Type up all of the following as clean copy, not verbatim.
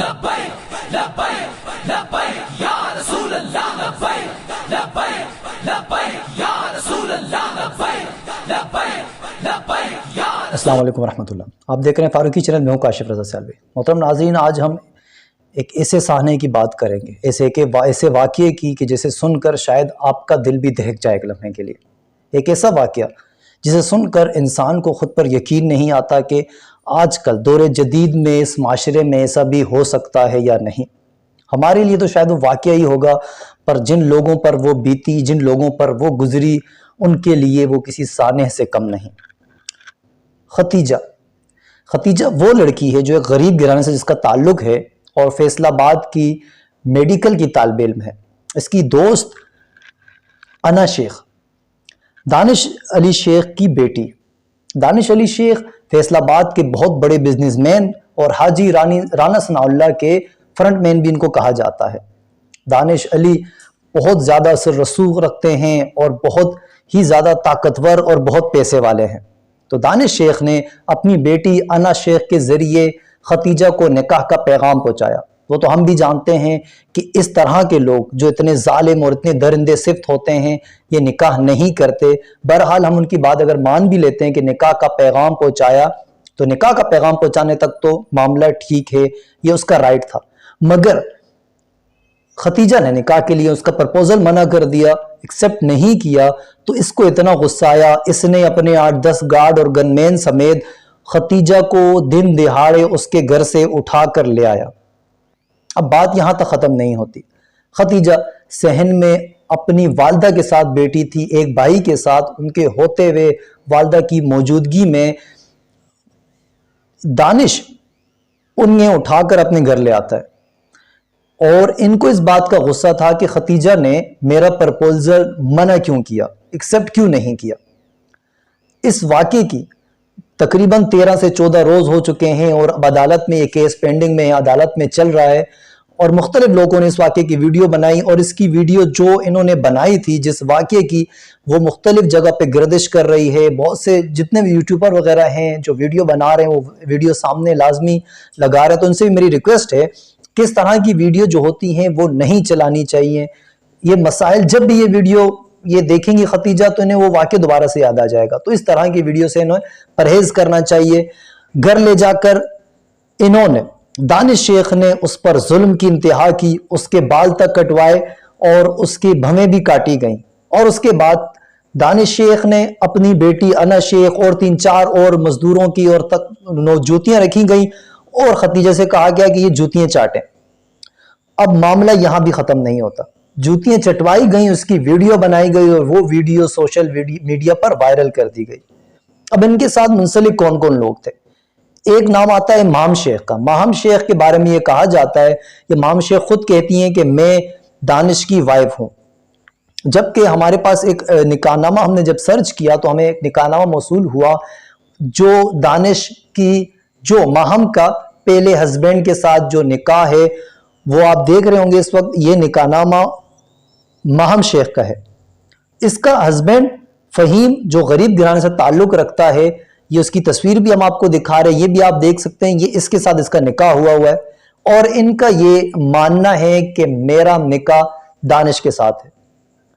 لبیک لبیک لبیک یا رسول اللہ لبیک لبیک لبیک یا رسول اللہ لبیک لبیک لبیک یا السلام علیکم ورحمۃ اللہ. آپ دیکھ رہے ہیں فاروقی چینل. میں ہوں کاشف رضا سیالوی. محترم ناظرین، آج ہم ایک ایسے سہنے کی بات کریں گے، ایسے واقعے کی کہ جسے سن کر شاید آپ کا دل بھی دہک جائے ایک لمحے کے لیے. ایک ایسا واقعہ جسے سن کر انسان کو خود پر یقین نہیں آتا کہ آج کل دور جدید میں اس معاشرے میں ایسا بھی ہو سکتا ہے یا نہیں. ہمارے لیے تو شاید وہ واقعہ ہی ہوگا، پر جن لوگوں پر وہ بیتی، جن لوگوں پر وہ گزری، ان کے لیے وہ کسی سانحہ سے کم نہیں. ختیجہ وہ لڑکی ہے جو ایک غریب گھرانے سے جس کا تعلق ہے اور فیصل آباد کی میڈیکل کی طالب علم ہے. اس کی دوست انا شیخ، دانش علی شیخ کی بیٹی. دانش علی شیخ فیصل آباد کے بہت بڑے بزنس مین اور حاجی رانا ثناء اللہ کے فرنٹ مین بھی ان کو کہا جاتا ہے. دانش علی بہت زیادہ اثر رسوخ رکھتے ہیں اور بہت ہی زیادہ طاقتور اور بہت پیسے والے ہیں. تو دانش شیخ نے اپنی بیٹی انا شیخ کے ذریعے ختیجہ کو نکاح کا پیغام پہنچایا. وہ تو ہم بھی جانتے ہیں کہ اس طرح کے لوگ جو اتنے ظالم اور اتنے درندے صفت ہوتے ہیں یہ نکاح نہیں کرتے. بہرحال ہم ان کی بات اگر مان بھی لیتے ہیں کہ نکاح کا پیغام پہنچایا، تو نکاح کا پیغام پہنچانے تک تو معاملہ ٹھیک ہے، یہ اس کا رائٹ تھا. مگر ختیجہ نے نکاح کے لیے اس کا پرپوزل منع کر دیا، ایکسیپٹ نہیں کیا. تو اس کو اتنا غصہ آیا، اس نے اپنے 8-10 گارڈ اور گن مین سمیت ختیجہ کو دن دہاڑے اس کے گھر سے اٹھا کر لے آیا. اب بات یہاں تک ختم نہیں ہوتی. ختیجہ صحن میں اپنی والدہ کے ساتھ بیٹھی تھی، ایک بھائی کے ساتھ. ان کے ہوتے ہوئے والدہ کی موجودگی میں دانش انہیں اٹھا کر اپنے گھر لے آتا ہے. اور ان کو اس بات کا غصہ تھا کہ ختیجہ نے میرا پرپوزل منع کیوں کیا، ایکسیپٹ کیوں نہیں کیا. اس واقعے کی تقریباً 13 سے 14 روز ہو چکے ہیں اور اب عدالت میں یہ کیس پینڈنگ میں عدالت میں چل رہا ہے. اور مختلف لوگوں نے اس واقعے کی ویڈیو بنائی، اور اس کی ویڈیو جو انہوں نے بنائی تھی جس واقعے کی، وہ مختلف جگہ پہ گردش کر رہی ہے. بہت سے جتنے بھی یوٹیوبر وغیرہ ہیں جو ویڈیو بنا رہے ہیں وہ ویڈیو سامنے لازمی لگا رہے ہیں. تو ان سے بھی میری ریکویسٹ ہے کہ اس طرح کی ویڈیو جو ہوتی ہیں وہ نہیں چلانی چاہیے. یہ مسائل جب بھی یہ ویڈیو یہ دیکھیں گی ختیجہ تو انہیں وہ واقعہ دوبارہ سے یاد آ جائے گا. تو اس طرح کی ویڈیو سے انہیں پرہیز کرنا چاہیے. گھر لے جا کر انہوں نے دانش شیخ نے اس پر ظلم کی انتہا کی، اس کے بال تک کٹوائے اور اس کی بھویں بھی کاٹی گئیں. اور اس کے بعد دانش شیخ نے اپنی بیٹی انا شیخ اور 3-4 اور مزدوروں کی اور جوتیاں رکھی گئیں اور ختیجہ سے کہا گیا کہ یہ جوتیاں چاٹیں. اب معاملہ یہاں بھی ختم نہیں ہوتا. جوتیاں چٹوائی گئیں، اس کی ویڈیو بنائی گئی اور وہ ویڈیو سوشل میڈیا پر وائرل کر دی گئی. اب ان کے ساتھ منسلک کون کون لوگ تھے؟ ایک نام آتا ہے ماہم شیخ کا. ماہم شیخ کے بارے میں یہ کہا جاتا ہے کہ ماہم شیخ خود کہتی ہیں کہ میں دانش کی وائف ہوں. جبکہ ہمارے پاس ایک نکاح نامہ ہم نے جب سرچ کیا تو ہمیں ایک نکاح نامہ موصول ہوا جو دانش کی، جو ماہم کا پہلے ہسبینڈ کے ساتھ جو نکاح ہے وہ آپ دیکھ رہے ہوں گے اس وقت. یہ نکاح نامہ ماہم شیخ کا ہے. اس کا ہسبینڈ فہیم جو غریب گھرانے سے تعلق رکھتا ہے، یہ اس کی تصویر بھی ہم آپ کو دکھا رہے ہیں، یہ بھی آپ دیکھ سکتے ہیں. یہ اس کے ساتھ اس کا نکاح ہوا ہے اور ان کا یہ ماننا ہے کہ میرا نکاح دانش کے ساتھ ہے.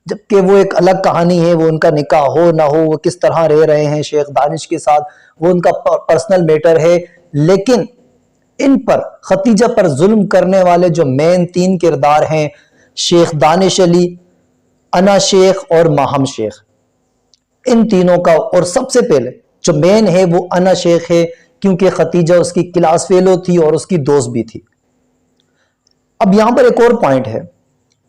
جبکہ وہ ایک الگ کہانی ہے، وہ ان کا نکاح ہو نہ ہو، وہ کس طرح رہ رہے ہیں شیخ دانش کے ساتھ، وہ ان کا پرسنل میٹر ہے. لیکن ان پر ختیجہ پر ظلم کرنے والے جو مین 3 کردار ہیں، شیخ دانش علی، انا شیخ اور ماہم شیخ، ان تینوں کا، اور سب سے پہلے جو مین ہے وہ انا شیخ ہے، کیونکہ ختیجہ اس کی کلاس فیلو تھی اور اس کی دوست بھی تھی. اب یہاں پر ایک اور پوائنٹ ہے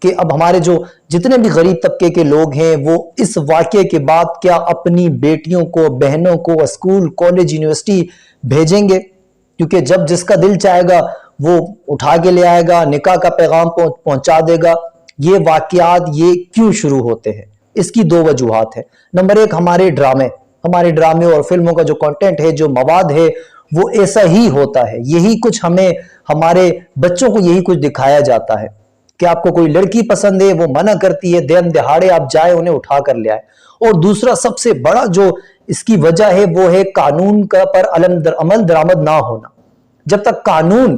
کہ اب ہمارے جو جتنے بھی غریب طبقے کے لوگ ہیں وہ اس واقعے کے بعد کیا اپنی بیٹیوں کو، بہنوں کو اسکول، کالج، یونیورسٹی بھیجیں گے؟ کیونکہ جب جس کا دل چاہے گا وہ اٹھا کے لے آئے گا، نکاح کا پیغام پہنچا دے گا. یہ واقعات یہ کیوں شروع ہوتے ہیں؟ اس کی 2 وجوہات ہیں. نمبر 1، ہمارے ڈرامے اور فلموں کا جو کنٹینٹ ہے، جو مواد ہے، وہ ایسا ہی ہوتا ہے. یہی کچھ ہمارے بچوں کو یہی کچھ دکھایا جاتا ہے کہ آپ کو کوئی لڑکی پسند ہے، وہ منع کرتی ہے، دن دہاڑے آپ جائیں انہیں اٹھا کر لے آئے. اور دوسرا سب سے بڑا جو اس کی وجہ ہے وہ ہے قانون کا پر عمل درآمد نہ ہونا. جب تک قانون